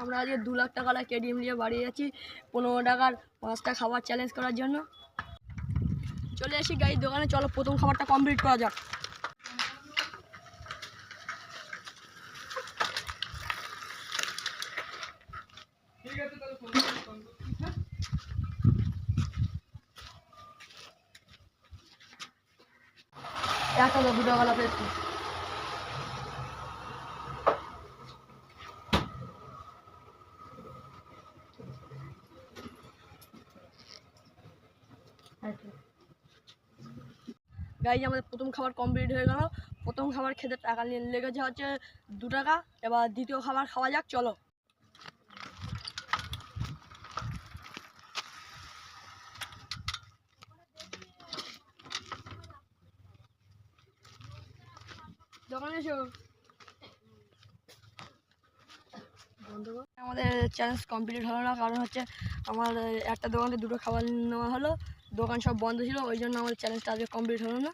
আমরা আজকে 2 লাখ টাকা কেডিএম নিয়ে বাড়ি যাচ্ছি 15 টাকার 5টা খাবার চ্যালেঞ্জ করার জন্য। চলে আসি গাড়ির দোকানে, চলো প্রথম খাবারটা কমপ্লিট করা যাক। একটা 2 টাকা পেয়েছি। গাইজ আমাদের প্রথম খাবার কমপ্লিট হয়ে গেল। প্রথম খাবার খেতে টাকা লেগেছে হচ্ছে 2 টাকা। এবার দ্বিতীয় খাবার খাওয়া যাক, চলো। দোকানে এসো। আমাদের চ্যালেঞ্জ কমপ্লিট হলো না, কারণ হচ্ছে আমার একটা দোকানে 2টো খাবার নেওয়া হলো, দোকান সব বন্ধ ছিল, ওই জন্য আমাদের চ্যালেঞ্জটা আজকে কমপ্লিট হলো না।